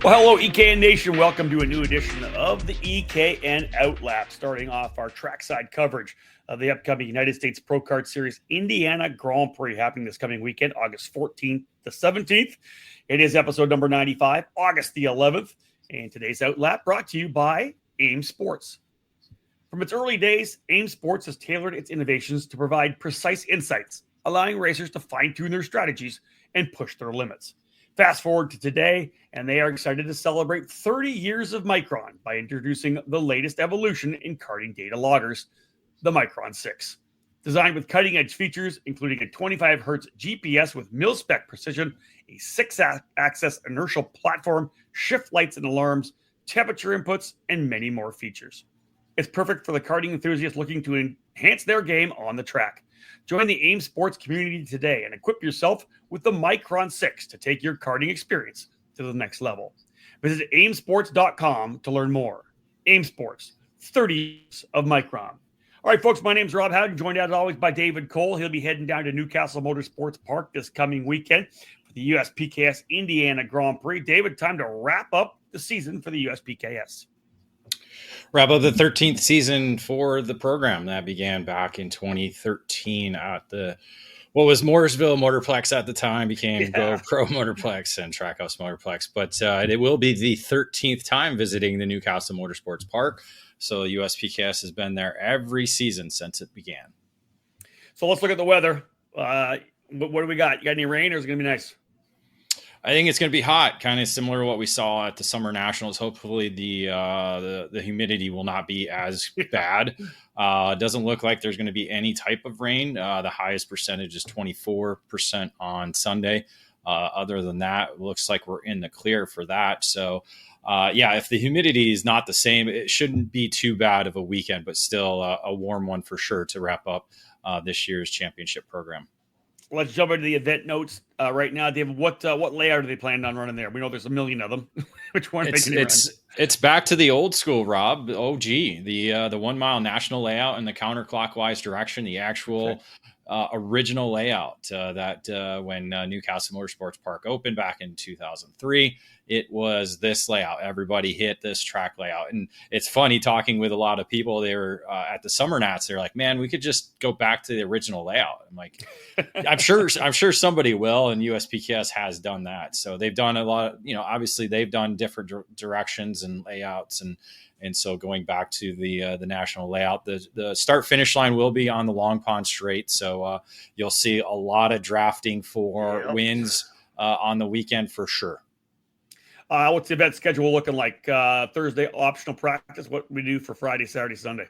Well, hello, EKN Nation. Welcome to a new edition of the EKN OutLap, starting off our trackside coverage of the upcoming United States Pro Kart Series Indiana Grand Prix happening this coming weekend, August 14th to 17th. It is episode number 95, August the 11th, and today's OutLap brought to you by AIM Sports. From its early days, AIM Sports has tailored its innovations to provide precise insights, allowing racers to fine-tune their strategies and push their limits. Fast forward to today, and they are excited to celebrate 30 years of Micron by introducing the latest evolution in karting data loggers, the Micron 6. Designed with cutting-edge features, including a 25Hz GPS with mil-spec precision, a 6-axis inertial platform, shift lights and alarms, temperature inputs, and many more features. It's perfect for the karting enthusiasts looking to enhance their game on the track. Join the AIM Sports community today and equip yourself with the Micron 6 to take your karting experience to the next level. Visit aimsports.com to learn more. AIM Sports, 30 years of Micron. All right, folks, my name's Rob Howden, joined as always by David Cole. He'll be heading down to Newcastle Motorsports Park this coming weekend for the USPKS Indiana Grand Prix. David, time to wrap up the season for the USPKS. Wrap up the 13th season for the program that began back in 2013 at the what was Mooresville Motorplex at the time, became Go Pro Motorplex and Trackhouse Motorplex. But it will be the 13th time visiting the Newcastle Motorsports Park. So USPKS has been there every season since it began. So let's look at the weather. What do we got? You got any rain, or is it going to be nice? I think it's going to be hot, kind of similar to what we saw at the Summer Nationals. Hopefully the humidity will not be as bad. It doesn't look like there's going to be any type of rain. The highest percentage is 24% on Sunday. Other than that, it looks like we're in the clear for that. So, if the humidity is not the same, it shouldn't be too bad of a weekend, but still a warm one for sure to wrap up this year's championship program. Let's jump into the event notes right now, David. What layout are they planning on running there? We know there's a million of them. Which one? It's back to the old school, Rob. OG, the 1 mile national layout in the counterclockwise direction, the actual original layout that when Newcastle Motorsports Park opened back in 2003. It was this layout. Everybody hit this track layout. And it's funny talking with a lot of people. They were at the Summer Nats. They're like, man, we could just go back to the original layout. I'm like, I'm sure somebody will. And USPKS has done that. So they've done a lot of, obviously they've done different directions and layouts. And so going back to the national layout, the start finish line will be on the Long Pond Straight. So you'll see a lot of drafting for wins on the weekend for sure. What's the event schedule looking like? Thursday, optional practice. What we do for Friday, Saturday, Sunday?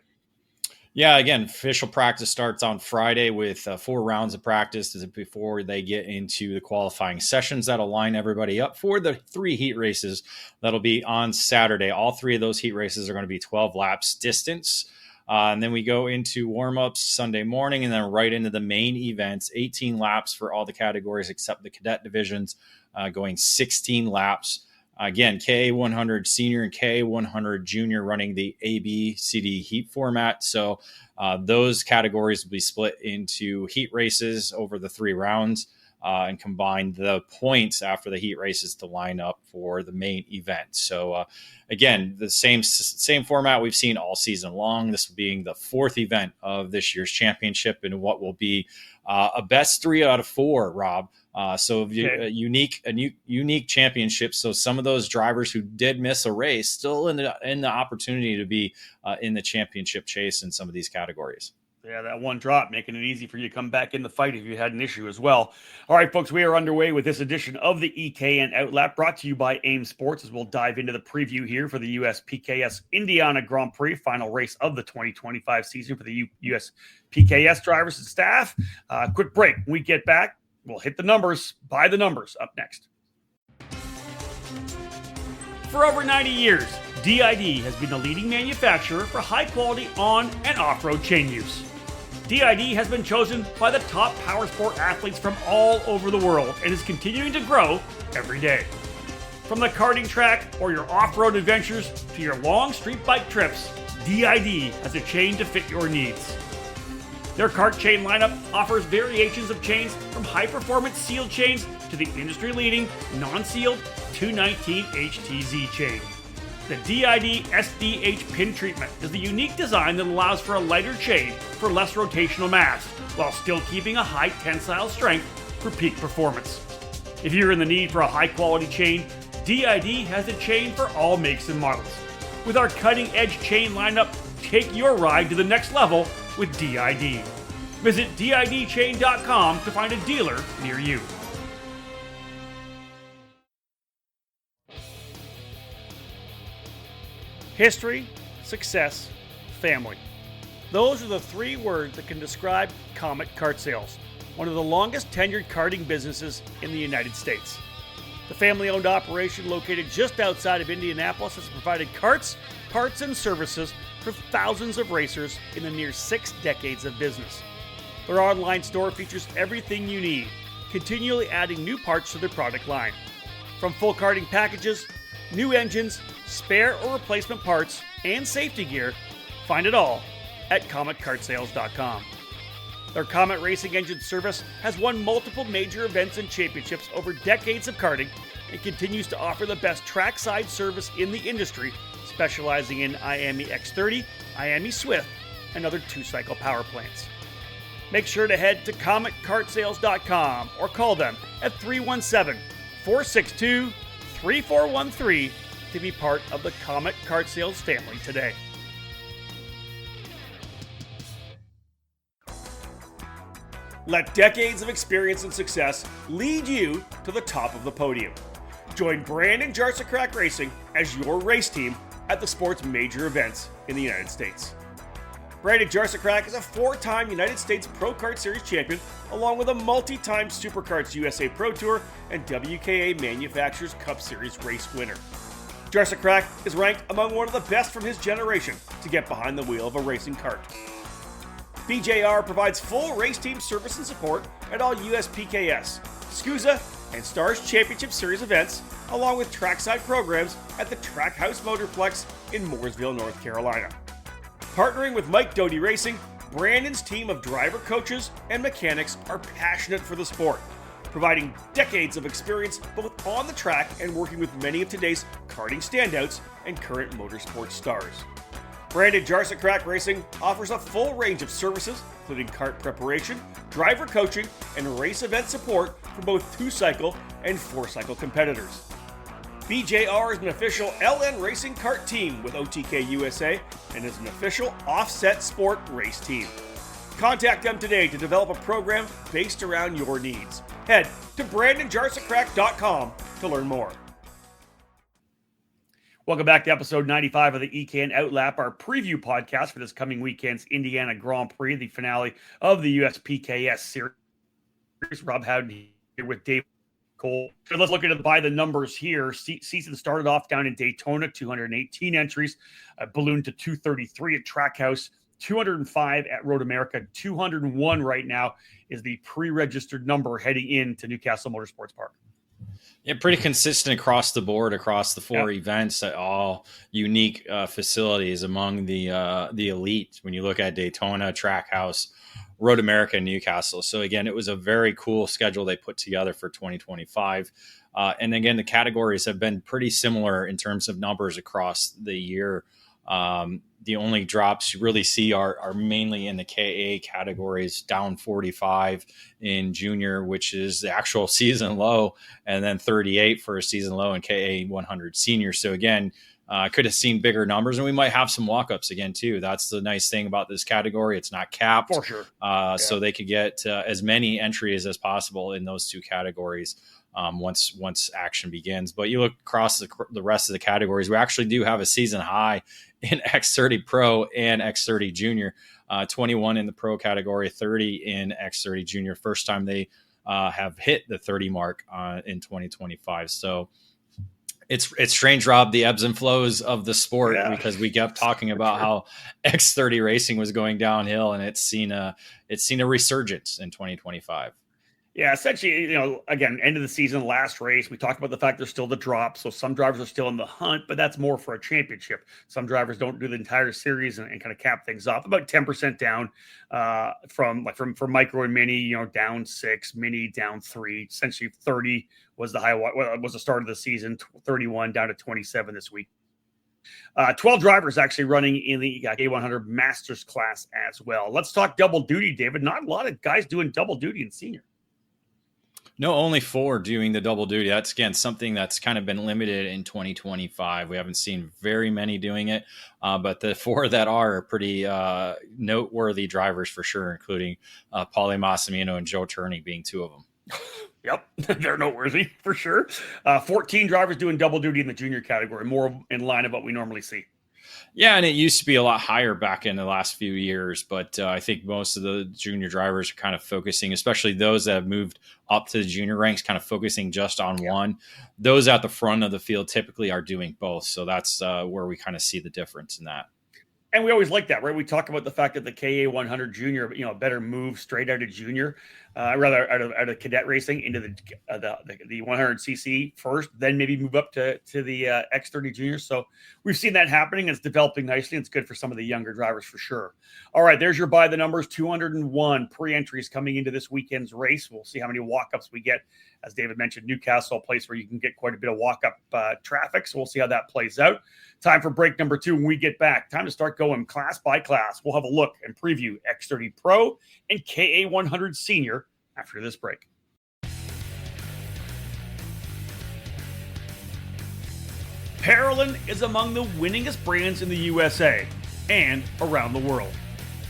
Yeah, again, official practice starts on Friday with 4 rounds of practice before they get into the qualifying sessions that'll line everybody up for the 3 heat races that'll be on Saturday. All 3 of those heat races are going to be 12 laps distance. And then we go into warm-ups Sunday morning and then right into the main events, 18 laps for all the categories except the cadet divisions, going 16 laps. Again, KA100 Senior and KA100 Junior running the ABCD heat format. So those categories will be split into heat races over the 3 rounds and combine the points after the heat races to line up for the main event. So again, the same format we've seen all season long. This being the 4th event of this year's championship and what will be a best 3 out of 4, Rob. A unique championship. So some of those drivers who did miss a race still in the opportunity to be in the championship chase in some of these categories. Yeah, that one drop making it easy for you to come back in the fight if you had an issue as well. All right, folks, we are underway with this edition of the EKN OutLap, brought to you by AIM Sports, as we'll dive into the preview here for the USPKS Indiana Grand Prix, final race of the 2025 season for the USPKS drivers and staff. Quick break. When we get back, we'll hit the numbers, by the numbers, up next. For over 90 years, DID has been the leading manufacturer for high-quality on- and off-road chain use. DID has been chosen by the top power sport athletes from all over the world and is continuing to grow every day. From the karting track or your off-road adventures to your long street bike trips, DID has a chain to fit your needs. Their kart chain lineup offers variations of chains from high-performance sealed chains to the industry-leading non-sealed 219 HTZ chain. The DID SDH pin treatment is the unique design that allows for a lighter chain for less rotational mass, while still keeping a high tensile strength for peak performance. If you're in the need for a high-quality chain, DID has a chain for all makes and models. With our cutting-edge chain lineup, take your ride to the next level with DID. Visit didchain.com to find a dealer near you. History, success, family. Those are the three words that can describe Comet Kart Sales, one of the longest tenured karting businesses in the United States. The family-owned operation located just outside of Indianapolis has provided karts, parts, and services for thousands of racers in the near 6 decades of business. Their online store features everything you need, continually adding new parts to their product line. From full karting packages, new engines, spare or replacement parts, and safety gear, find it all at CometKartSales.com. Their Comet Racing Engine service has won multiple major events and championships over decades of karting and continues to offer the best trackside service in the industry, specializing in IAME X30, IAME Swift, and other 2-cycle power plants. Make sure to head to CometKartSales.com or call them at 317-462-3413 to be part of the Comet Kart Sales family today. Let decades of experience and success lead you to the top of the podium. Join Brandon Jarsacrack Racing as your race team at the sport's major events in the United States. Brandon Jarsacrack is a 4-time United States Pro Kart Series champion, along with a multi-time SuperKarts USA Pro Tour and WKA Manufacturers Cup Series race winner. Jarsacrack is ranked among one of the best from his generation to get behind the wheel of a racing kart. BJR provides full race team service and support at all USPKS, SCUSA, and Stars Championship Series events, along with trackside programs at the Trackhouse Motorplex in Mooresville, North Carolina. Partnering with Mike Doty Racing, Brandon's team of driver coaches and mechanics are passionate for the sport, providing decades of experience both on the track and working with many of today's karting standouts and current motorsport stars. Brandon Jarsacrack Racing offers a full range of services, including kart preparation, driver coaching, and race event support for both 2-cycle and 4-cycle competitors. BJR is an official LN Racing Kart team with OTK USA and is an official offset sport race team. Contact them today to develop a program based around your needs. Head to BrandonJarsacrack.com to learn more. Welcome back to episode 95 of the EKN OutLap, our preview podcast for this coming weekend's Indiana Grand Prix, the finale of the USPKS series. Rob Howden here with Dave Cole. So let's look at it by the numbers here. Season started off down in Daytona, 218 entries, ballooned to 233 at Trackhouse, 205 at Road America, 201 right now is the pre-registered number heading into Newcastle Motorsports Park. Yeah, pretty consistent across the board, across the 4 events, all unique facilities among the elite. When you look at Daytona, Trackhouse, Road America, and Newcastle. So again, it was a very cool schedule they put together for 2025. And again, the categories have been pretty similar in terms of numbers across the year. The only drops you really see are mainly in the KA categories, down 45 in junior, which is the actual season low, and then 38 for a season low in KA 100 senior. So again, could have seen bigger numbers, and we might have some walk-ups again too. That's the nice thing about this category. It's not capped. For sure. So they could get as many entries as possible in those 2 categories. Once action begins. But you look across the rest of the categories, we actually do have a season high in X30 Pro and X30 Junior, 21 in the Pro category, 30 in X30 Junior. First time they have hit the 30 mark in 2025. So it's strange, Rob, the ebbs and flows of the sport, because we kept talking about how X30 racing was going downhill, and it's seen a resurgence in 2025. Yeah, essentially, again, end of the season, last race. We talked about the fact there's still the drop. So some drivers are still in the hunt, but that's more for a championship. Some drivers don't do the entire series and kind of cap things off. About 10% down from micro and mini, down 6, mini down 3. Essentially 30 was the high, was the start of the season, 31 down to 27 this week. 12 drivers actually running in the K100 Masters class as well. Let's talk double duty, David. Not a lot of guys doing double duty in senior. No, only 4 doing the double duty. That's, again, something that's kind of been limited in 2025. We haven't seen very many doing it, but the 4 that are pretty noteworthy drivers for sure, including Paulie Massimino and Joe Turney being 2 of them. Yep, they're noteworthy for sure. 14 drivers doing double duty in the junior category, more in line of what we normally see. Yeah, and it used to be a lot higher back in the last few years, but I think most of the junior drivers are kind of focusing, especially those that have moved up to the junior ranks, kind of focusing just on one. Those at the front of the field typically are doing both, so that's where we kind of see the difference in that. And we always like that, right? We talk about the fact that the KA 100 junior, better move straight out of junior, rather out of cadet racing into the 100cc first, then maybe move up to the X30 junior. So we've seen that happening. It's developing nicely. It's good for some of the younger drivers for sure. All right, there's your by the numbers. 201 pre-entries coming into this weekend's race. We'll see how many walk-ups we get. As David mentioned, Newcastle, a place where you can get quite a bit of walk-up traffic. So we'll see how that plays out. Time for break number 2 when we get back. Time to start going class by class. We'll have a look and preview X30 Pro and KA 100 Senior after this break. Parolin is among the winningest brands in the USA and around the world.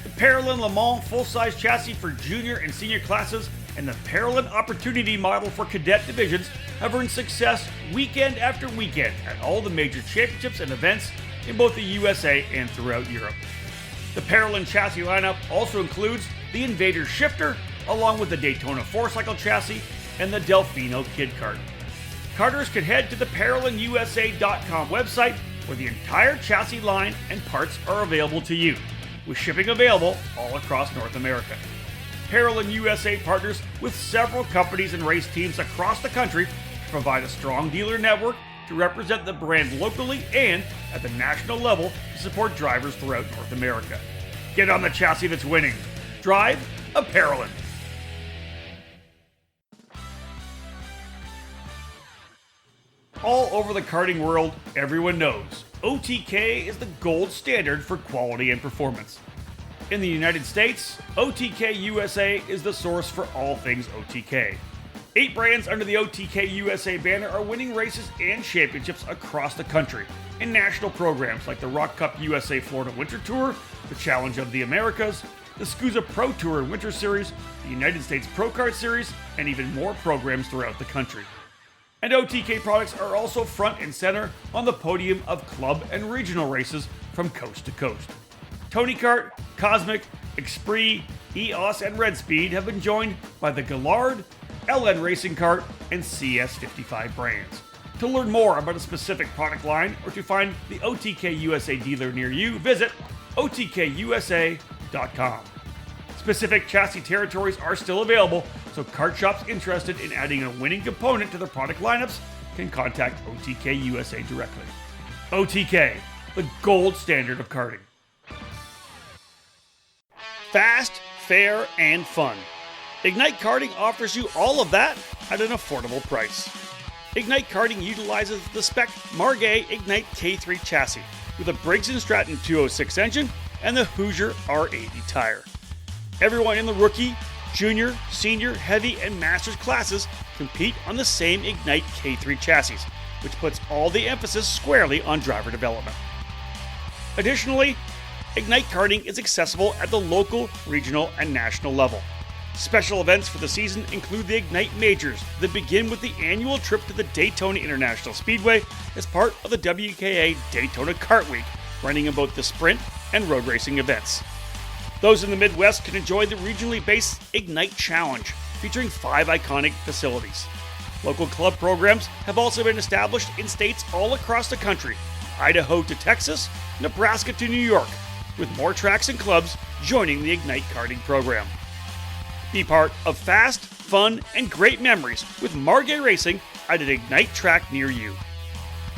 The Parolin Le Mans full-size chassis for junior and senior classes and the Parolin Opportunity model for cadet divisions have earned success weekend after weekend at all the major championships and events in both the USA and throughout Europe. The Parolin chassis lineup also includes the Invader shifter, along with the Daytona 4-cycle chassis and the Delfino Kid Kart. Karters can head to the ParolinUSA.com website where the entire chassis line and parts are available to you, with shipping available all across North America. Parolin USA partners with several companies and race teams across the country to provide a strong dealer network to represent the brand locally and at the national level to support drivers throughout North America. Get on the chassis that's winning. Drive a Parolin. All over the karting world, everyone knows OTK is the gold standard for quality and performance. In the United States, OTK USA is the source for all things OTK. 8 brands under the OTK USA banner are winning races and championships across the country in national programs like the Rock Cup USA Florida Winter Tour, the Challenge of the Americas, the SCUSA Pro Tour and Winter Series, the United States Pro Kart Series, and even more programs throughout the country. And OTK products are also front and center on the podium of club and regional races from coast to coast. Tony Kart, Cosmic, Prix, EOS, and Red Speed have been joined by the Gallard, LN Racing Kart, and CS55 brands. To learn more about a specific product line or to find the OTK USA dealer near you, visit otkusa.com. Specific chassis territories are still available, so kart shops interested in adding a winning component to their product lineups can contact OTK USA directly. OTK, the gold standard of karting. Fast, fair, and fun. Ignite Karting offers you all of that at an affordable price. Ignite Karting utilizes the spec Margay Ignite K3 chassis with a Briggs & Stratton 206 engine and the Hoosier R80 tire. Everyone in the rookie, junior, senior, heavy, and masters classes compete on the same Ignite K3 chassis, which puts all the emphasis squarely on driver development. Additionally, Ignite Karting is accessible at the local, regional, and national level. Special events for the season include the Ignite Majors that begin with the annual trip to the Daytona International Speedway as part of the WKA Daytona Kart Week, running in both the sprint and road racing events. Those in the Midwest can enjoy the regionally based Ignite Challenge, featuring 5 iconic facilities. Local club programs have also been established in states all across the country, Idaho to Texas, Nebraska to New York, with more tracks and clubs joining the Ignite Karting program. Be part of fast, fun, and great memories with Margay Racing at an Ignite track near you.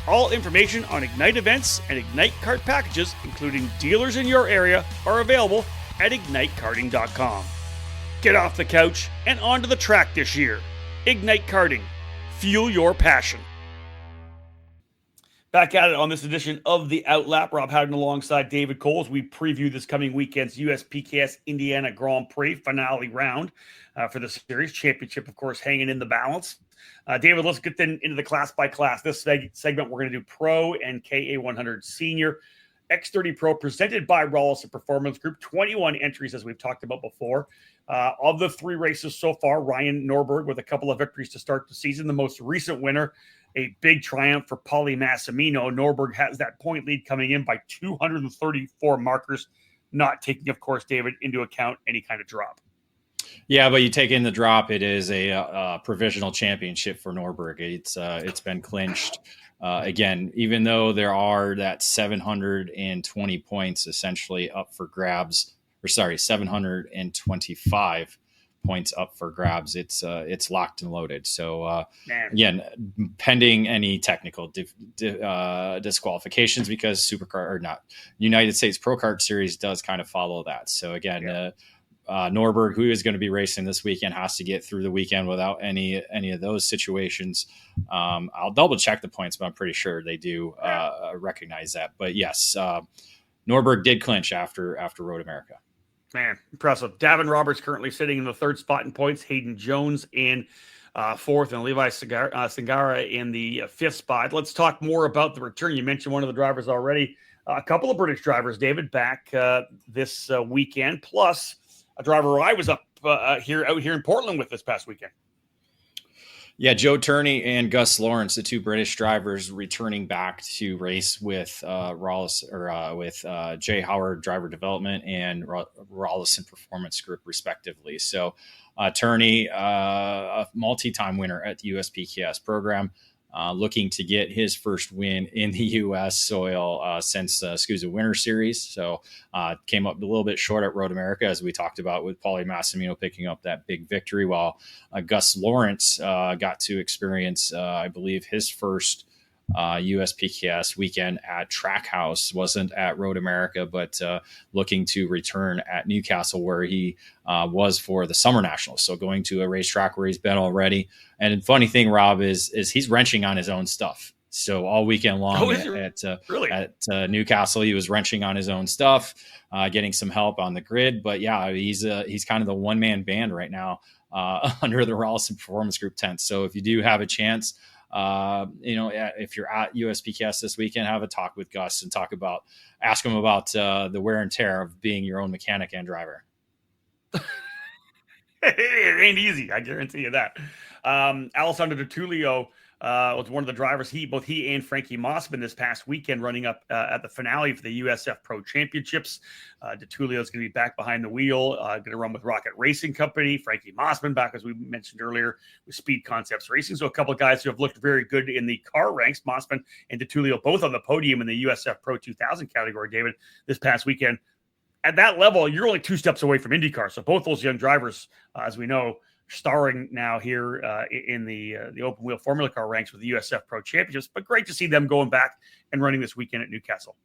All information on Ignite events and Ignite kart packages, including dealers in your area, are available at ignitekarting.com. Get off the couch and onto the track this year. Ignite Karting. Fuel your passion. Back at it on this edition of the OutLap. Rob Howden alongside David Cole as we preview this coming weekend's USPKS Indiana Grand Prix finale round for the series. Championship, of course, hanging in the balance. David, let's get then into the class by class. This segment, we're going to do Pro and KA100 Senior. X30 Pro presented by Rawlison Performance Group. 21 entries, as we've talked about before. Of the 3 races so far, Ryan Norberg with a couple of victories to start the season. The most recent winner, a big triumph for Paulie Massimino. Norberg has that point lead coming in by 234 markers, not taking, of course, David, into account any kind of drop. Yeah, but you take in the drop, it is a provisional championship for Norberg. It's been clinched. Again, even though there are that 720 points essentially up for grabs, 725 points up for grabs, it's locked and loaded. So again, pending any technical disqualifications, because Supercar or not United States Pro Kart Series does kind of follow that. So again, Norberg, who is going to be racing this weekend, has to get through the weekend without any of those situations. I'll double check the points, but I'm pretty sure they do recognize that. But yes, Norberg did clinch after Road America. Man, impressive. Davin Roberts currently sitting in the 3rd spot in points. Hayden Jones in 4th, and Levi Singara in the 5th spot. Let's talk more about the return. You mentioned one of the drivers already. A couple of British drivers, David, back this weekend, plus a driver I was out here in Portland with this past weekend. Yeah, Joe Turney and Gus Lawrence, the 2 British drivers, returning back to race with Jay Howard Driver Development and Rawlison Performance Group, respectively. So Turney, a multi-time winner at the USPKS program, looking to get his first win in the U.S. soil since SCUSA Winter Series. So came up a little bit short at Road America, as we talked about, with Paulie Massimino picking up that big victory, while Gus Lawrence got to experience, I believe, his first USPKS weekend at Trackhouse. Wasn't at Road America, but looking to return at Newcastle, where he was for the Summer Nationals. So going to a racetrack where he's been already. And funny thing, Rob, is he's wrenching on his own stuff. So all weekend long at Newcastle, he was wrenching on his own stuff, getting some help on the grid. But yeah, he's kind of the one-man band right now under the Rawlison Performance Group tent. So if you do have a chance, if you're at USPKS this weekend, have a talk with Gus and ask him about the wear and tear of being your own mechanic and driver. It ain't easy, I guarantee you that. Alessandro DiTullio was one of the drivers. Both he and Frankie Mossman this past weekend running up at the finale for the USF Pro Championships. DiTullio is going to be back behind the wheel, going to run with Rocket Racing Company. Frankie Mossman back, as we mentioned earlier, with Speed Concepts Racing. So a couple of guys who have looked very good in the car ranks. Mossman and DiTullio both on the podium in the USF Pro 2000 category, David, this past weekend. At that level, you're only 2 steps away from IndyCar. So both those young drivers, as we know, starring now here in the open wheel Formula Car ranks with the USF Pro Championships. But great to see them going back and running this weekend at Newcastle.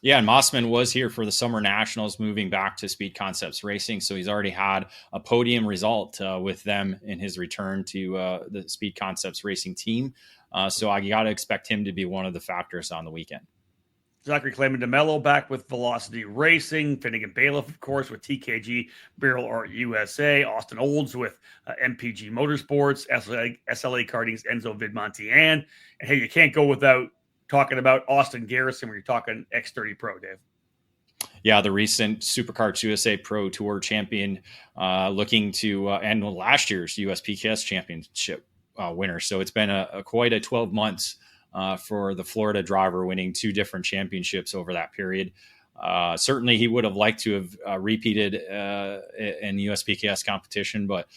Yeah, and Mossman was here for the Summer Nationals, moving back to Speed Concepts Racing. So he's already had a podium result with them in his return to the Speed Concepts Racing team. So I got to expect him to be one of the factors on the weekend. Zachary Clayman DeMello back with Velocity Racing. Finnegan Bailiff, of course, with TKG Barrel Art USA. Austin Olds with MPG Motorsports. SLA Karting's Enzo Vidmontian. And hey, you can't go without talking about Austin Garrison when you're talking X30 Pro, Dave. Yeah, the recent Supercarts USA Pro Tour champion, looking to end last year's USPKS championship winner. So it's been quite a 12 months for the Florida driver, winning 2 different championships over that period. Certainly he would have liked to have repeated in the USPKS competition, but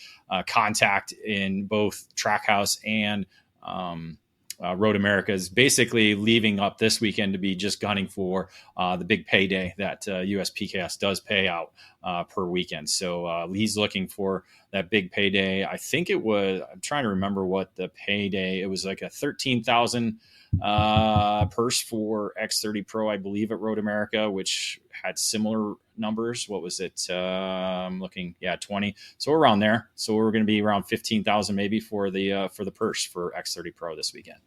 contact in both Trackhouse and Road America is basically leaving up this weekend to be just gunning for the big payday that USPKS does pay out per weekend. So he's looking for that big payday. I think it was, I'm trying to remember what the payday, it was like a 13,000 purse for X30 Pro, I believe, at Road America, which had similar numbers. What was it? I'm looking, 20. So we're around there. So we're going to be around 15,000 maybe for the purse for X30 Pro this weekend.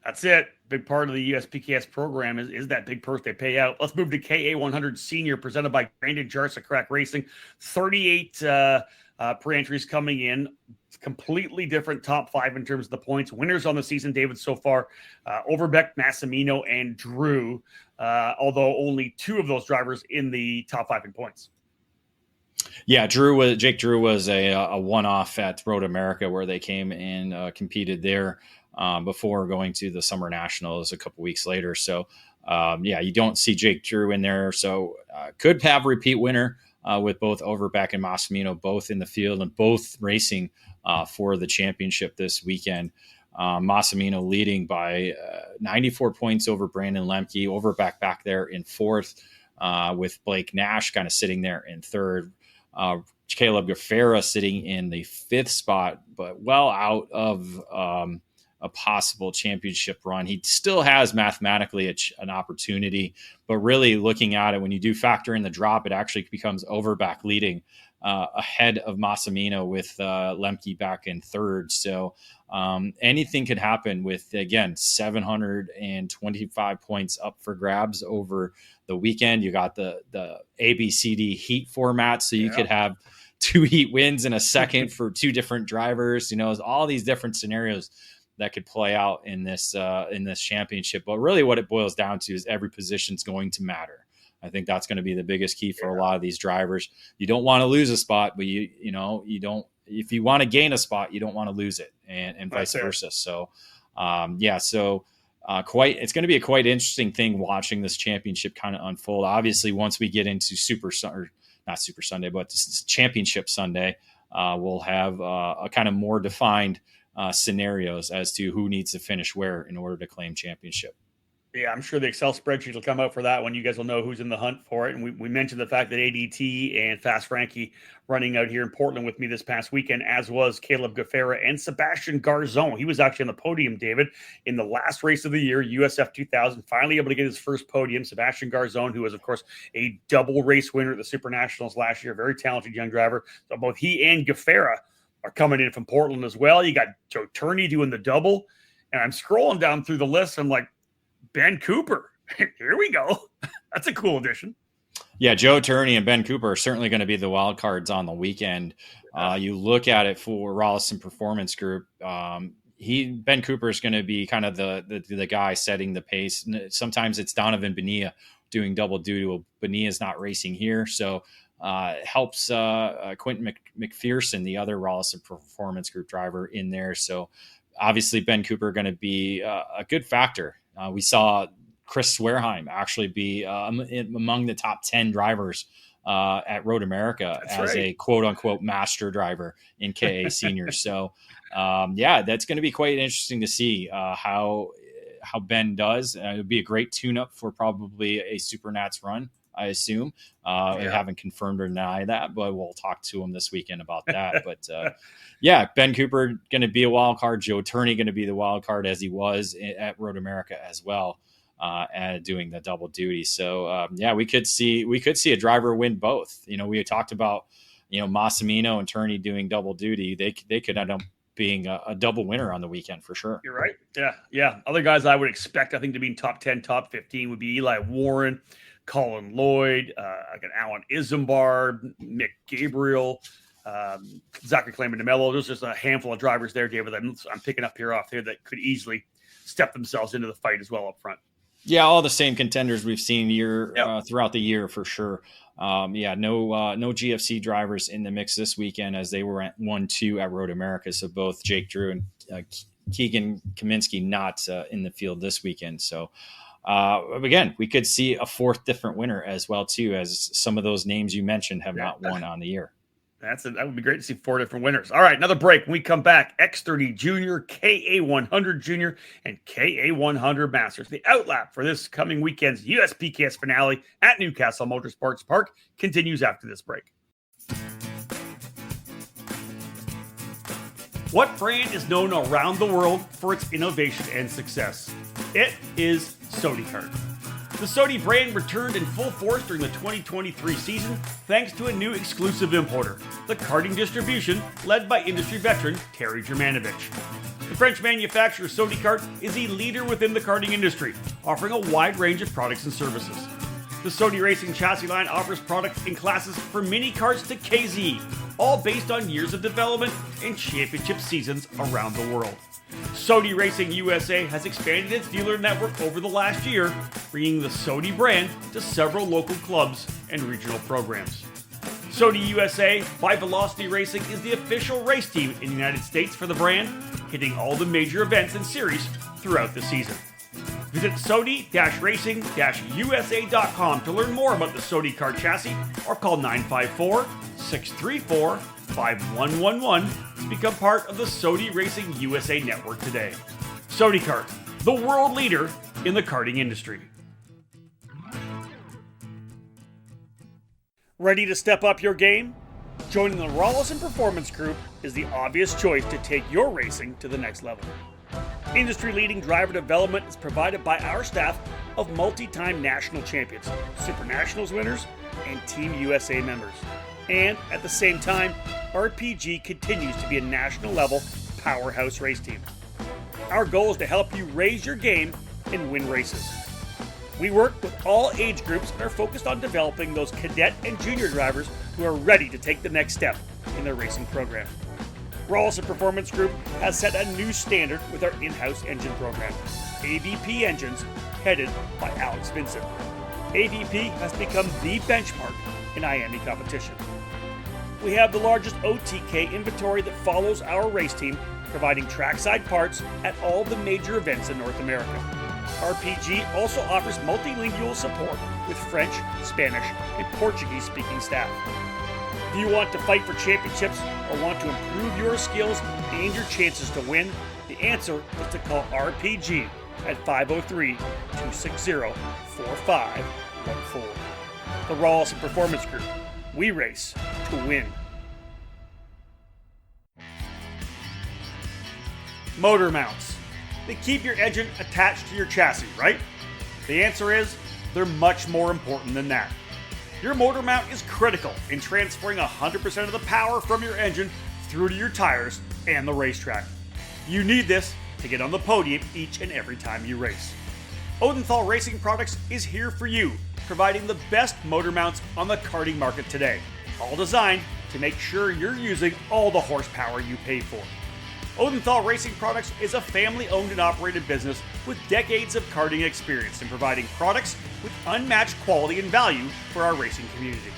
That's it. Big part of the USPKS program is that big purse they pay out. Let's move to KA100 Senior, presented by Brandon Jarsa Crack Racing. 38 pre-entries coming in. Completely different top 5 in terms of the points. Winners on the season, David, so far, Overbeck, Massimino, and Drew, although only 2 of those drivers in the top 5 in points. Yeah, Jake Drew was a one-off at Road America, where they came and competed there before going to the Summer Nationals a couple weeks later. So, you don't see Jake Drew in there. So could have repeat winner with both Overbeck and Massimino, both in the field and both racing for the championship this weekend. Massimino leading by 94 points over Brandon Lemke. Overbeck back there in 4th, with Blake Nash kind of sitting there in 3rd. Caleb Gaffera sitting in the 5th spot, but well out of a possible championship run. He still has mathematically an opportunity, but really looking at it, when you do factor in the drop, it actually becomes Overbeck leading ahead of Massimino with Lemke back in 3rd. So anything could happen with, again, 725 points up for grabs over the weekend. You got the ABCD heat format, so you could have 2 heat wins in a second for 2 different drivers. All these different scenarios that could play out in this championship. But really what it boils down to is every position is going to matter. I think that's going to be the biggest key for a lot of these drivers. You don't want to lose a spot, but you don't, if you want to gain a spot, you don't want to lose it, and vice versa. So, it's going to be a quite interesting thing watching this championship kind of unfold. Obviously, once we get into not Super Sunday, but this Championship Sunday, we'll have a kind of more defined scenarios as to who needs to finish where in order to claim championship. Yeah, I'm sure the Excel spreadsheet will come out for that one. You guys will know who's in the hunt for it. And we mentioned the fact that ADT and Fast Frankie running out here in Portland with me this past weekend, as was Caleb Gaffera and Sebastian Garzon. He was actually on the podium, David, in the last race of the year, USF 2000, finally able to get his first podium. Sebastian Garzon, who was, of course, a double race winner at the Super Nationals last year, very talented young driver. So both he and Gaffera are coming in from Portland as well. You got Joe Turney doing the double. And I'm scrolling down through the list. I'm like, Ben Cooper. Here we go. That's a cool addition. Yeah, Joe Turney and Ben Cooper are certainly going to be the wild cards on the weekend. You look at it for Rollison Performance Group. Ben Cooper is going to be kind of the guy setting the pace. Sometimes it's Donovan Bonilla doing double duty. Well, Bonilla is not racing here, so helps Quentin McPherson, the other Rollison Performance Group driver, in there. So obviously Ben Cooper going to be a good factor. We saw Chris Swearheim actually be among the top 10 drivers at Road America. That's a quote unquote master driver in KA Senior. So that's going to be quite interesting to see how Ben does. It would be a great tune-up for probably a Super Nats run, I assume. I haven't confirmed or denied that, but we'll talk to him this weekend about that. But Ben Cooper going to be a wild card. Joe Turney going to be the wild card, as he was at Road America as well, and doing the double duty. So we could see a driver win both. We had talked about Massimino and Turney doing double duty. They could end up being a double winner on the weekend for sure. You're right. Yeah. Other guys I would expect, I think, to be in top 10, top 15 would be Eli Warren, Colin Lloyd, Alan Isambard, Mick Gabriel, Zachary Clayman DeMello. There's just a handful of drivers there, David, that I'm picking up here off here that could easily step themselves into the fight as well up front. Yeah, all the same contenders we've seen throughout the year for sure. No GFC drivers in the mix this weekend, as they were at 1-2 at Road America. So both Jake Drew and Keegan Kaminsky not in the field this weekend. So again, we could see a 4th different winner as well too, as some of those names you mentioned have not won on the year. That would be great to see 4 different winners. All right, another break. When we come back, X30 Junior, KA100 Junior, and KA100 Masters. The outlap for this coming weekend's USPKS finale at Newcastle Motorsports Park continues after this break. What brand is known around the world for its innovation and success? It is Kart. The Sodi brand returned in full force during the 2023 season thanks to a new exclusive importer, the karting distribution led by industry veteran Terry Germanovich. The French manufacturer Kart is a leader within the karting industry, offering a wide range of products and services. The Sodi Racing chassis line offers products in classes from mini karts to KZ, all based on years of development and championship seasons around the world. Sodi Racing USA has expanded its dealer network over the last year, bringing the Sodi brand to several local clubs and regional programs. Sodi USA by Velocity Racing is the official race team in the United States for the brand, hitting all the major events and series throughout the season. Visit Sodi-Racing-USA.com to learn more about the Sodi Kart chassis or call 954-634-5111 to become part of the Sodi Racing USA network today. Sodi Kart, the world leader in the karting industry. Ready to step up your game? Joining the Rawlison Performance Group is the obvious choice to take your racing to the next level. Industry-leading driver development is provided by our staff of multi-time national champions, Super Nationals winners, and Team USA members. And at the same time, RPG continues to be a national-level powerhouse race team. Our goal is to help you raise your game and win races. We work with all age groups and are focused on developing those cadet and junior drivers who are ready to take the next step in their racing program. Rawlison Performance Group has set a new standard with our in-house engine program, AVP Engines, headed by Alex Vincent. AVP has become the benchmark in IAME competition. We have the largest OTK inventory that follows our race team, providing trackside parts at all the major events in North America. RPG also offers multilingual support with French, Spanish, and Portuguese-speaking staff. If you want to fight for championships or want to improve your skills and your chances to win, the answer is to call RPG at 503-260-4514. The Rawlison Performance Group. We race to win. Motor mounts. They keep your engine attached to your chassis, right? The answer is they're much more important than that. Your motor mount is critical in transferring 100% of the power from your engine through to your tires and the racetrack. You need this to get on the podium each and every time you race. Odenthal Racing Products is here for you, providing the best motor mounts on the karting market today, all designed to make sure you're using all the horsepower you pay for. Odenthal Racing Products is a family-owned and operated business with decades of karting experience in providing products with unmatched quality and value for our racing community.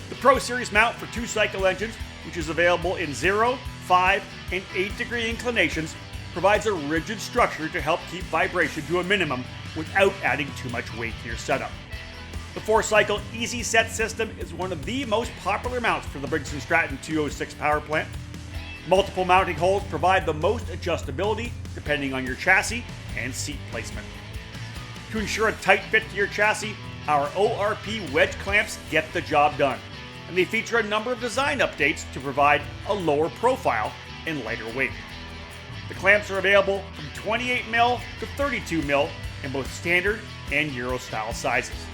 The Pro Series mount for 2-cycle engines, which is available in 0, 5, and 8-degree inclinations, provides a rigid structure to help keep vibration to a minimum without adding too much weight to your setup. The 4-cycle Easy Set system is one of the most popular mounts for the Briggs & Stratton 206 power plant. Multiple mounting holes provide the most adjustability depending on your chassis and seat placement. To ensure a tight fit to your chassis, our ORP wedge clamps get the job done, and they feature a number of design updates to provide a lower profile and lighter weight. The clamps are available from 28mm to 32mm in both standard and Euro style sizes.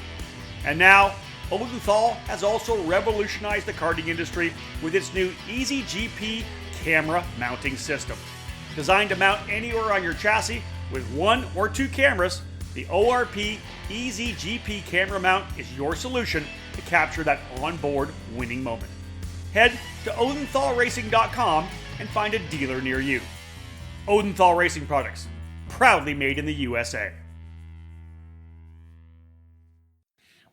And now, Odenthal has also revolutionized the karting industry with its new Easy GP camera mounting system. Designed to mount anywhere on your chassis with 1 or 2 cameras, the ORP Easy GP camera mount is your solution to capture that onboard winning moment. Head to odenthalracing.com and find a dealer near you. Odenthal Racing Products, proudly made in the USA.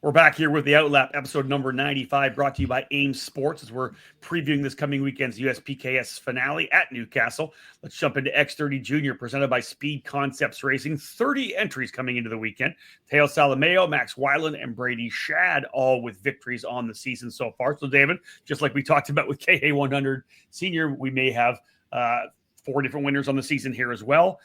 We're back here with the OutLap, episode number 95, brought to you by AIM Sports, as we're previewing this coming weekend's USPKS finale at Newcastle. Let's jump into X30 Junior, presented by Speed Concepts Racing. 30 entries coming into the weekend. Teo Salameo, Max Weiland, and Brady Shad, all with victories on the season so far. So, David, just like we talked about with KA100 Senior, we may have 4 different winners on the season here as well.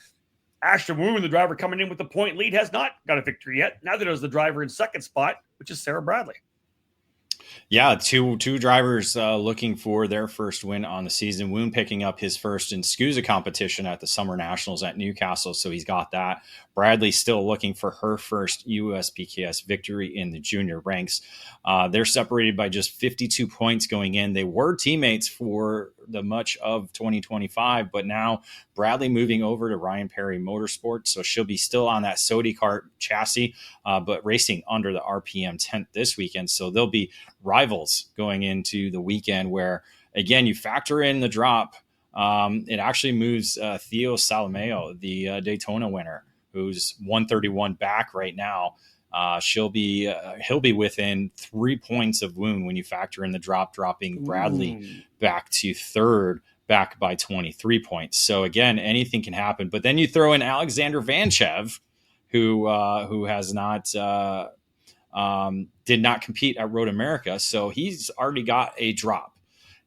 Ashton Woon, the driver coming in with the point lead, has not got a victory yet. Neither does the driver in second spot, which is Sarah Bradley. Yeah, two drivers looking for their first win on the season. Woon picking up his first in SCUSA competition at the Summer Nationals at Newcastle, so he's got that. Bradley still looking for her first USPKS victory in the junior ranks. They're separated by just 52 points going in. They were teammates for the much of 2025, but now Bradley moving over to Ryan Perry Motorsports, so she'll be still on that Sodi Kart chassis, but racing under the RPM tent this weekend. So they'll be rivals going into the weekend, where again you factor in the drop. It actually moves Theo Salameo, the Daytona winner, who's 131 back right now. He'll be within 3 points of Woon when you factor in the drop, dropping Bradley back to third, back by 23 points. So again, anything can happen. But then you throw in Alexander Vanchev, who has not did not compete at Road America, so he's already got a drop,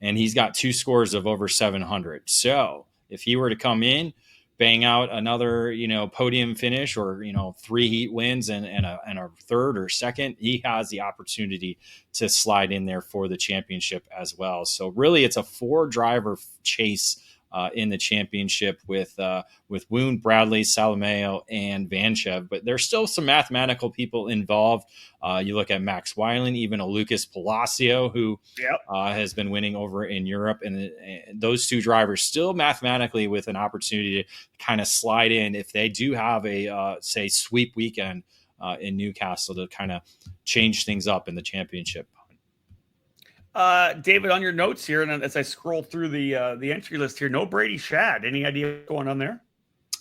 and he's got 2 scores of over 700. So if he were to come in, bang out another, podium finish, or 3 heat wins and a third or second, he has the opportunity to slide in there for the championship as well. So really, it's a 4-driver chase in the championship with Woon, Bradley, Salameo, and Vanchev, but there's still some mathematical people involved. You look at Max Weiland, even a Lucas Palacio, who has been winning over in Europe, and those 2 drivers still mathematically with an opportunity to kind of slide in if they do have a say sweep weekend in Newcastle to kind of change things up in the championship. David, on your notes here, and as I scroll through the entry list here, no Brady Shad. Any idea what's going on there?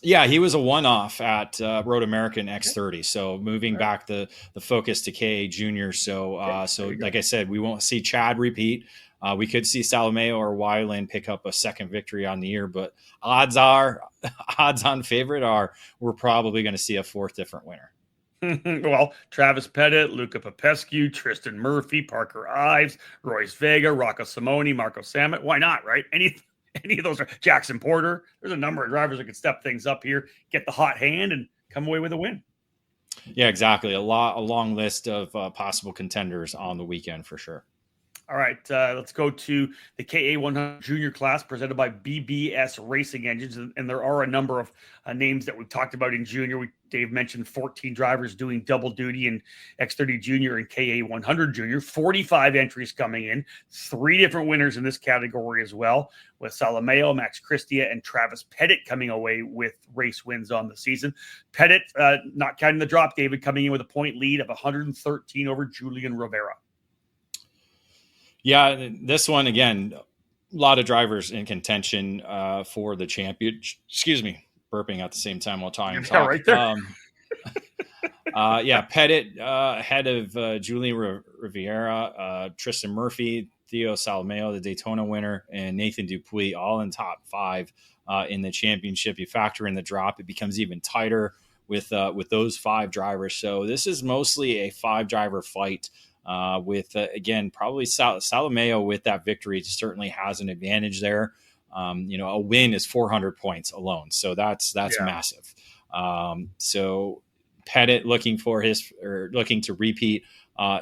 Yeah, he was a one-off at Road America in X30. So moving back the focus to KA Junior. So like I said, we won't see Chad repeat. We could see Salameo or Weiland pick up a second victory on the year, but odds on favorite are we're probably going to see a 4th different winner. Well, Travis Pettit, Luca Popescu, Tristan Murphy, Parker Ives, Royce Vega, Rocco Simoni, Marco Samet. Why not, right? Any of those are Jackson Porter. There's a number of drivers that could step things up here, get the hot hand, and come away with a win. Yeah, exactly. A long list of possible contenders on the weekend for sure. All right, let's go to the KA100 Junior class presented by BBS Racing Engines, and there are a number of names that we've talked about in Junior. Dave mentioned 14 drivers doing double duty in X30 Junior and KA100 Junior. 45 entries coming in, 3 different winners in this category as well, with Salameo, Max Christia, and Travis Pettit coming away with race wins on the season. Pettit, not counting the drop, David, coming in with a point lead of 113 over Julian Rivera. Yeah, this one, again, a lot of drivers in contention for the champion. Excuse me, burping at the same time while talking. Yeah, right there. Pettit ahead of Julian Rivera, Tristan Murphy, Theo Salameo, the Daytona winner, and Nathan Dupuis, all in top 5 in the championship. You factor in the drop, it becomes even tighter with those 5 drivers. So this is mostly a 5-driver fight. With again, probably Salameo with that victory certainly has an advantage there. A win is 400 points alone, so that's massive. So Pettit looking to repeat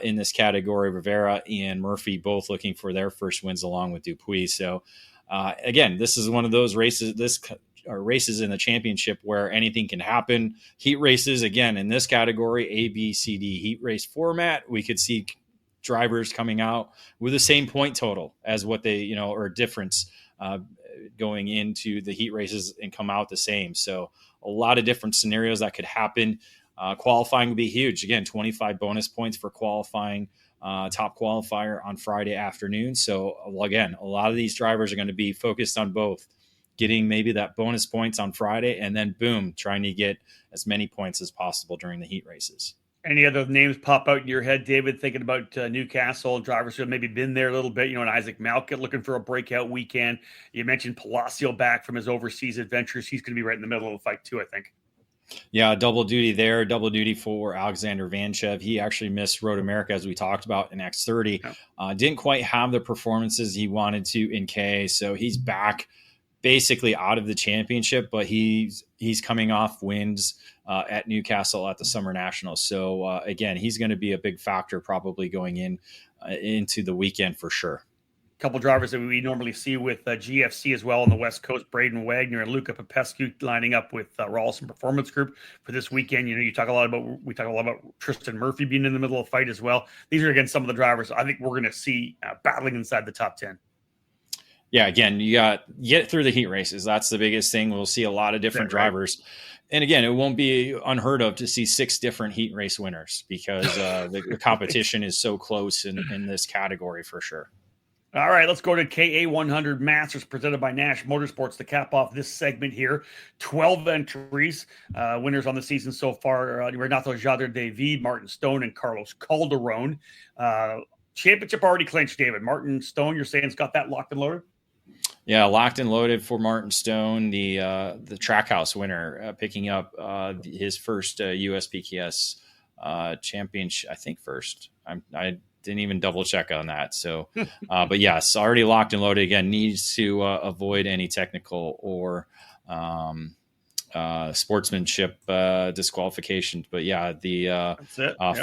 in this category. Rivera and Murphy both looking for their first wins along with Dupuis. So again, this is one of those races. Races in the championship where anything can happen. Heat races, again, in this category, A, B, C, D heat race format, we could see drivers coming out with the same point total as what they, or difference going into the heat races and come out the same. So a lot of different scenarios that could happen. Qualifying would be huge. Again, 25 bonus points for qualifying, top qualifier on Friday afternoon. So again, a lot of these drivers are going to be focused on both getting maybe that bonus points on Friday, and then boom, trying to get as many points as possible during the heat races. Any other names pop out in your head, David, thinking about Newcastle drivers who have maybe been there a little bit? And Isaac Malkit looking for a breakout weekend. You mentioned Palacio back from his overseas adventures. He's going to be right in the middle of the fight too, I think. Yeah, double duty there. Double duty for Alexander Vanchev. He actually missed Road America, as we talked about, in X30. Didn't quite have the performances he wanted to in K, so he's back basically out of the championship, but he's coming off wins at Newcastle at the Summer Nationals. So again, he's going to be a big factor probably going into the weekend for sure. A couple drivers that we normally see with GFC as well on the West Coast, Braden Wagner and Luca Popescu lining up with Rawlson Performance Group for this weekend. We talk a lot about Tristan Murphy being in the middle of the fight as well. These are, again, some of the drivers I think we're going to see battling inside the top 10. Yeah, again, you got get through the heat races. That's the biggest thing. We'll see a lot of different drivers. And again, it won't be unheard of to see 6 different heat race winners because the competition is so close in this category for sure. All right, let's go to KA100 Masters presented by Nash Motorsports to cap off this segment here. 12 entries, winners on the season so far. Renato Jader David, Martin Stone, and Carlos Calderon. Championship already clinched, David. Martin Stone, you're saying it's got that locked and loaded? Yeah, locked and loaded for Martin Stone, the Trackhouse winner, picking up his first USPKS championship. I think first. I didn't even double check on that. So, but yes, already locked and loaded. Again, needs to avoid any technical or sportsmanship disqualifications. But yeah, the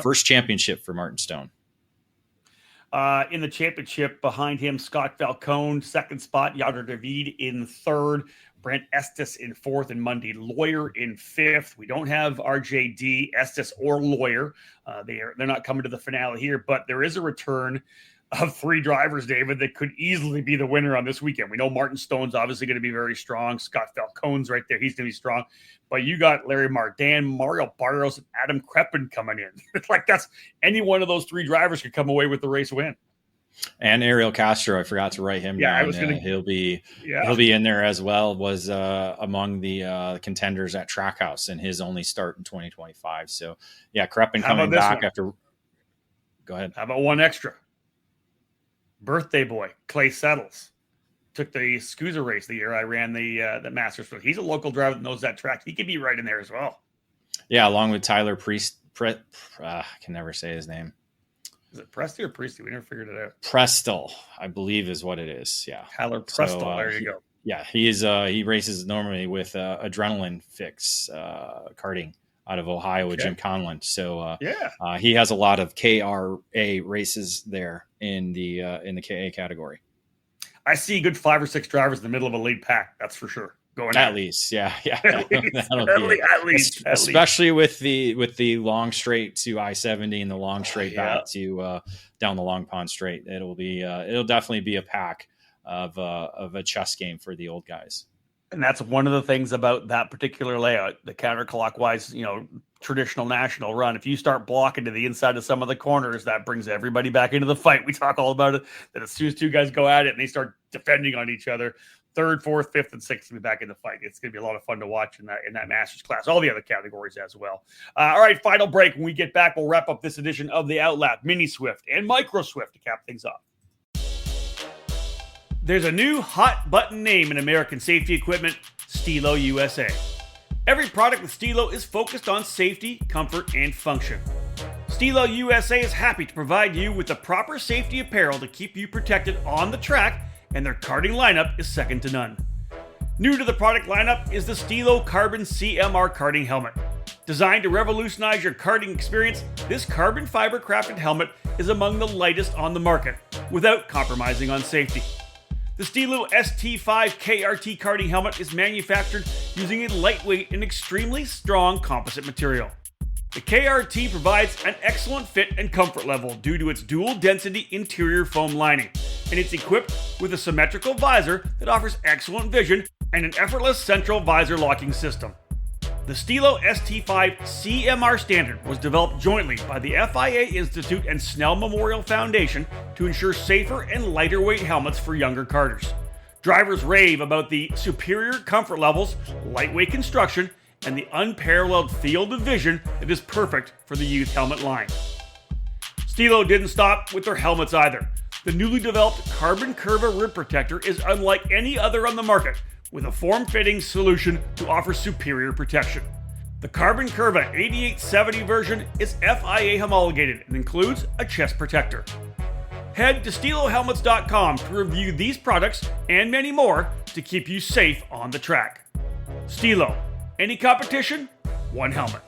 first championship for Martin Stone. In the championship, behind him, Scott Falcone, second spot, Jader David in third, Brent Estes in fourth, and Mundy Lawyer in fifth. We don't have RJD, Estes, or Lawyer. They're not coming to the finale here, but there is a return of 3 drivers, David, that could easily be the winner on this weekend. We know Martin Stone's obviously going to be very strong. Scott Falcone's right there. He's going to be strong. But you got Larry Mardan, Mario Barrios, and Adam Kreppen coming in. It's like that's any one of those 3 drivers could come away with the race win. And Ariel Castro, I forgot to write him down. He'll be in there as well. Was among the contenders at Trackhouse in his only start in 2025. So yeah, Kreppen coming back after. Go ahead. How about one extra? Birthday boy Clay Settles took the SCUSA race the year I ran the Masters. He's a local driver that knows that track. He could be right in there as well. Yeah, along with Tyler Priest. I can never say his name. Is it Presti or Priesty? We never figured it out. Prestel, I believe, is what it is. Yeah, Tyler Prestel. There you go. Yeah, he races normally with Adrenaline Fix karting out of Ohio with Jim Conlon. So he has a lot of KRA races there in the KA category. I see a good 5 or 6 drivers in the middle of a lead pack. That's for sure. Going at least, yeah. At least, especially with the long straight to I-70 and the long straight back to down the Long Pond Straight. It'll definitely be a pack of a chess game for the old guys. And that's one of the things about that particular layout, the counterclockwise, traditional national run. If you start blocking to the inside of some of the corners, that brings everybody back into the fight. We talk all about it, that as soon as 2 guys go at it and they start defending on each other, 3rd, 4th, 5th, and 6th will be back in the fight. It's going to be a lot of fun to watch in that Masters class, all the other categories as well. All right, final break. When we get back, we'll wrap up this edition of the OutLap, Mini Swift and Micro Swift to cap things off. There's a new hot button name in American safety equipment, Stilo USA. Every product with Stilo is focused on safety, comfort, and function. Stilo USA is happy to provide you with the proper safety apparel to keep you protected on the track, and their karting lineup is second to none. New to the product lineup is the Stilo Carbon CMR karting helmet. Designed to revolutionize your karting experience, this carbon fiber crafted helmet is among the lightest on the market, without compromising on safety. The Stilo ST5 KRT karting helmet is manufactured using a lightweight and extremely strong composite material. The KRT provides an excellent fit and comfort level due to its dual density interior foam lining, and it's equipped with a symmetrical visor that offers excellent vision and an effortless central visor locking system. The Stilo ST5 CMR standard was developed jointly by the FIA Institute and Snell Memorial Foundation to ensure safer and lighter weight helmets for younger karters. Drivers rave about the superior comfort levels, lightweight construction, and the unparalleled field of vision that is perfect for the youth helmet line. Stilo didn't stop with their helmets either. The newly developed Carbon Curva rib protector is unlike any other on the market, with a form-fitting solution to offer superior protection. The Carbon Curva 8870 version is FIA homologated and includes a chest protector. Head to stilohelmets.com to review these products and many more to keep you safe on the track. Stilo, any competition, one helmet.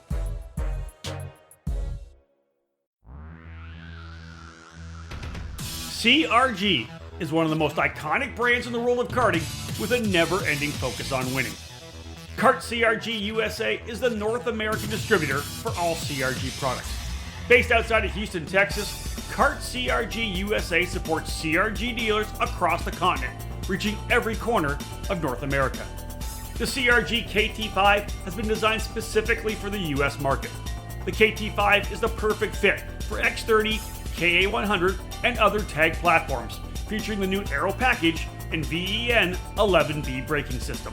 CRG is one of the most iconic brands in the world of karting with a never-ending focus on winning. Kart CRG USA is the North American distributor for all CRG products. Based outside of Houston, Texas, Kart CRG USA supports CRG dealers across the continent, reaching every corner of North America. The CRG KT5 has been designed specifically for the US market. The KT5 is the perfect fit for X30, KA100, and other tag platforms, featuring the new Aero package and VEN 11B braking system.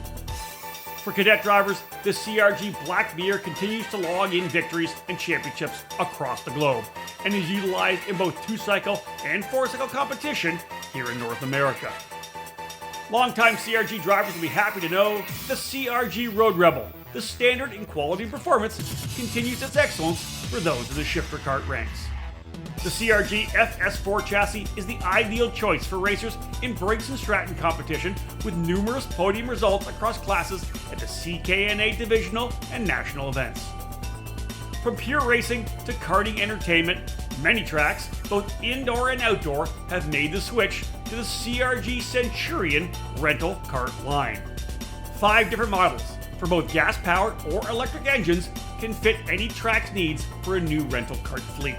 For cadet drivers, the CRG Black Beer continues to log in victories and championships across the globe, and is utilized in both 2-cycle and 4-cycle competition here in North America. Longtime CRG drivers will be happy to know the CRG Road Rebel, the standard in quality and performance, continues its excellence for those of the shifter kart ranks. The CRG FS4 chassis is the ideal choice for racers in Briggs & Stratton competition, with numerous podium results across classes at the CKNA divisional and national events. From pure racing to karting entertainment, many tracks, both indoor and outdoor, have made the switch to the CRG Centurion rental kart line. 5 different models for both gas-powered or electric engines can fit any track's needs for a new rental kart fleet.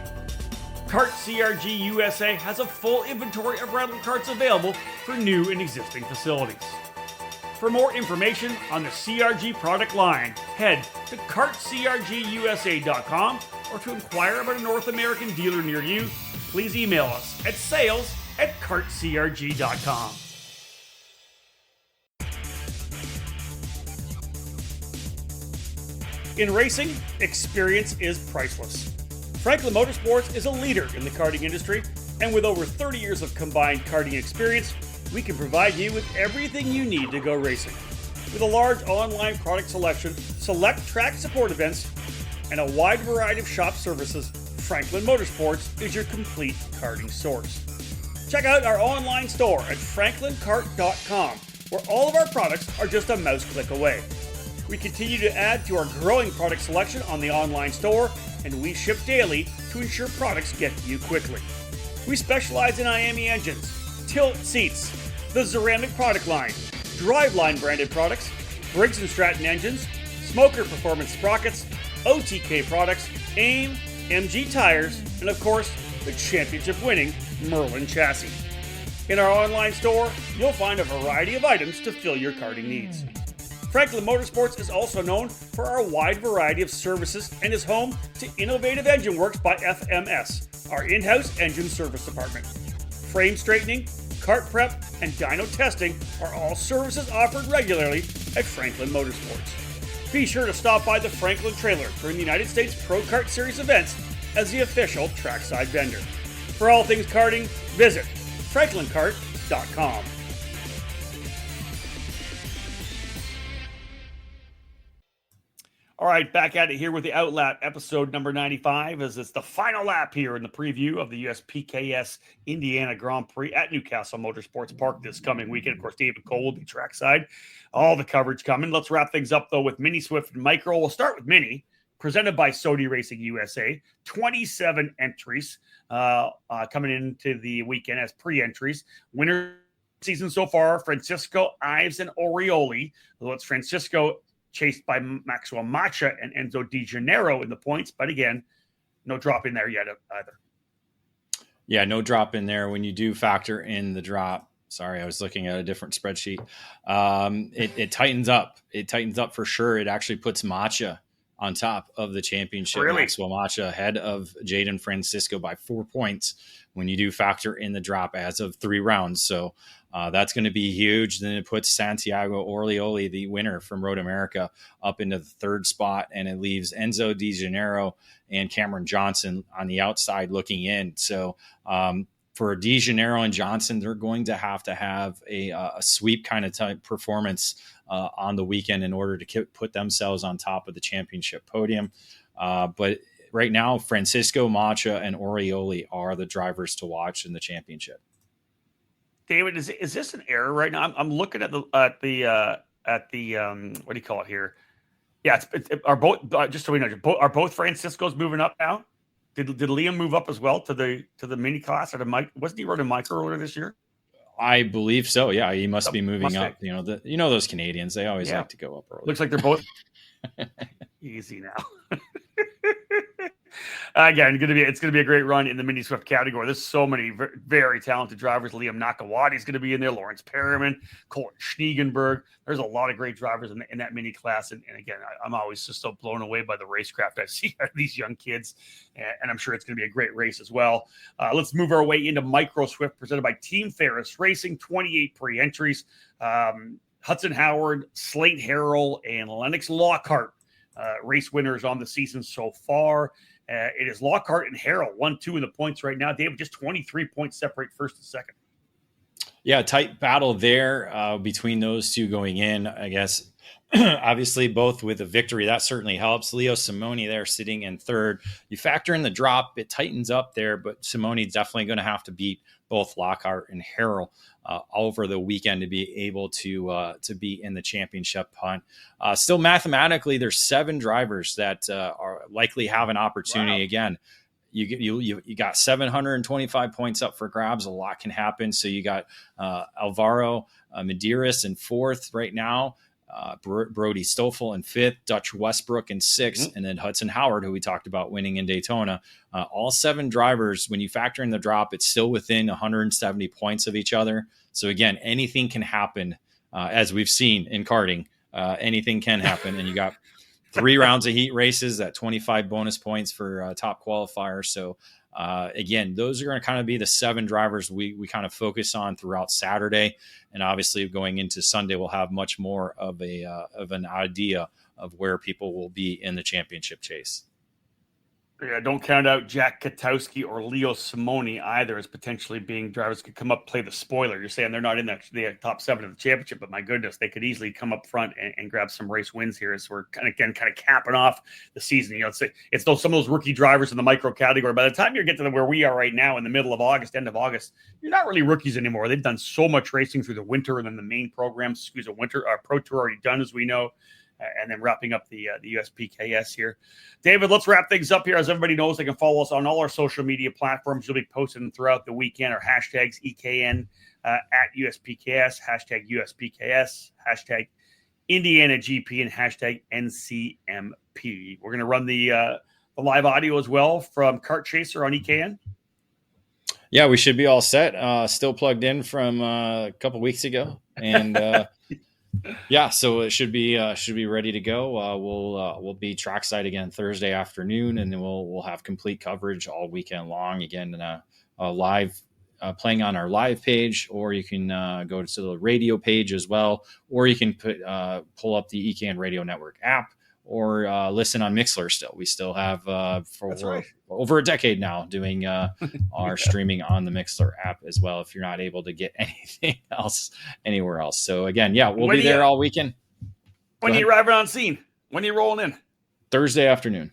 Kart CRG USA has a full inventory of rental karts available for new and existing facilities. For more information on the CRG product line, head to kartcrgusa.com, or to inquire about a North American dealer near you, please email us at sales@kartcrg.com. In racing, experience is priceless. Franklin Motorsports is a leader in the karting industry, and with over 30 years of combined karting experience, we can provide you with everything you need to go racing. With a large online product selection, select track support events, and a wide variety of shop services, Franklin Motorsports is your complete karting source. Check out our online store at franklinkart.com, where all of our products are just a mouse click away. We continue to add to our growing product selection on the online store, and we ship daily to ensure products get to you quickly. We specialize in IAME engines, tilt seats, the Ceramic product line, Driveline branded products, Briggs & Stratton engines, Smoker performance sprockets, OTK products, AIM, MG tires, and of course, the championship-winning Merlin chassis. In our online store, you'll find a variety of items to fill your karting needs. Franklin Motorsports is also known for our wide variety of services and is home to Innovative Engine Works by FMS, our in-house engine service department. Frame straightening, kart prep, and dyno testing are all services offered regularly at Franklin Motorsports. Be sure to stop by the Franklin trailer during the United States Pro Kart Series events as the official trackside vendor. For all things karting, visit franklinkart.com. All right, back at it here with the OutLap episode number 95, as it's the final lap here in the preview of the USPKS Indiana Grand Prix at Newcastle Motorsports Park this coming weekend. Of course, David Cole will be trackside. All the coverage coming. Let's wrap things up, though, with Mini Swift and Micro. We'll start with Mini, presented by Sodi Racing USA. 27 entries coming into the weekend as pre-entries. Winner season so far, Francisco, Ives, and Orioli. Although it's Francisco chased by Maxwell Macha and Enzo Di Gennaro in the points. But again, no drop in there yet either. Yeah, no drop in there. When you do factor in the drop, sorry, I was looking at a different spreadsheet. It tightens up. It tightens up for sure. It actually puts Macha on top of the championship. Really? Maxwell Macha ahead of Jaden Francisco by 4 points when you do factor in the drop as of 3 rounds. So that's going to be huge. Then it puts Santiago Orlioli, the winner from Road America, up into the 3rd spot, and it leaves Enzo Di Janeiro and Cameron Johnson on the outside looking in. So for Di Janeiro and Johnson, they're going to have a sweep kind of type performance on the weekend in order to put themselves on top of the championship podium. But right now, Francisco, Macha, and Orioli are the drivers to watch in the championship. David, is this an error right now? I'm looking at the what do you call it here? Yeah, are both just so we know, are both Franciscos moving up now? Did Liam move up as well to the mini class or the Mike? Wasn't he running Mike earlier this year? I believe so. Yeah, he must be moving up. Be. Those Canadians, they always like to go up early. Looks like they're both easy now. Again, it's going to be a great run in the mini Swift category. There's so many very talented drivers. Liam Nakawati is going to be in there. Lawrence Perriman, Colton Schniegenberg. There's a lot of great drivers in that mini class. And again, I'm always just so blown away by the racecraft I see out of these young kids. And I'm sure it's going to be a great race as well. Let's move our way into Micro Swift presented by Team Ferris Racing. 28 pre-entries. Hudson Howard, Slate Harrell, and Lennox Lockhart. Race winners on the season so far. It is Lockhart and Harrell 1-2 in the points right now. David, just 23 points separate first and second. Yeah, tight battle there between those two going in, I guess. Obviously, both with a victory, that certainly helps. Leo Simone there sitting in 3rd. You factor in the drop, it tightens up there, but Simone's definitely going to have to beat both Lockhart and Harrell over the weekend to be able to be in the championship hunt. Still, mathematically, there's 7 drivers that are likely have an opportunity. Wow. Again, you got 725 points up for grabs. A lot can happen. So you got Alvaro Medeiros in 4th right now. Brody Stoffel in 5th, Dutch Westbrook in 6th, and then Hudson Howard, who we talked about winning in Daytona. All 7 drivers, when you factor in the drop, it's still within 170 points of each other. So again, anything can happen, as we've seen in karting. Anything can happen, and you got 3 rounds of heat races at 25 bonus points for top qualifiers. So again, those are going to kind of be the 7 drivers we kind of focus on throughout Saturday. And obviously going into Sunday, we'll have much more of an idea of where people will be in the championship chase. Yeah, don't count out Jack Katowski or Leo Simone either as potentially being drivers could come up, play the spoiler. You're saying they're not in the top 7 of the championship, but my goodness, they could easily come up front and grab some race wins here as we're kind of capping off the season. It's those some of those rookie drivers in the micro category. By the time you get to where we are right now in the middle of August, end of August, you're not really rookies anymore. They've done so much racing through the winter, and then the main programs, Pro Tour already done, as we know. And then wrapping up the USPKS here. David, let's wrap things up here. As everybody knows, they can follow us on all our social media platforms. You'll be posting them throughout the weekend. Our hashtags EKN at USPKS, hashtag USPKS, hashtag Indiana GP, and hashtag NCMP. We're going to run the live audio as well from Kart Chaser on EKN. Yeah, we should be all set. Still plugged in from a couple weeks ago. And yeah, so it should be ready to go. We'll be trackside again Thursday afternoon, and then we'll have complete coverage all weekend long. Again, live playing on our live page, or you can go to the radio page as well, or you can pull up the EKN Radio Network app, or listen on Mixlr. Still, we still have over a decade now doing our streaming on the Mixlr app as well, if you're not able to get anything else anywhere else. So again, yeah, we'll be there all weekend. When are you arriving on scene? When are you rolling in? Thursday afternoon.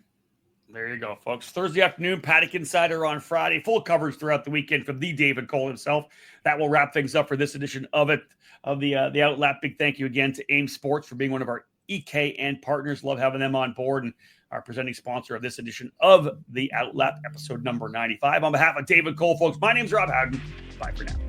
There you go, folks. Thursday afternoon, Paddock Insider on Friday. Full coverage throughout the weekend from the David Cole himself. That will wrap things up for this edition of the OutLap. Big thank you again to AIM Sports for being one of our EKN partners. Love having them on board, and our presenting sponsor of this edition of the OutLap, episode number 95. On behalf of David Cole, folks, my name's Rob Howden. Bye for now.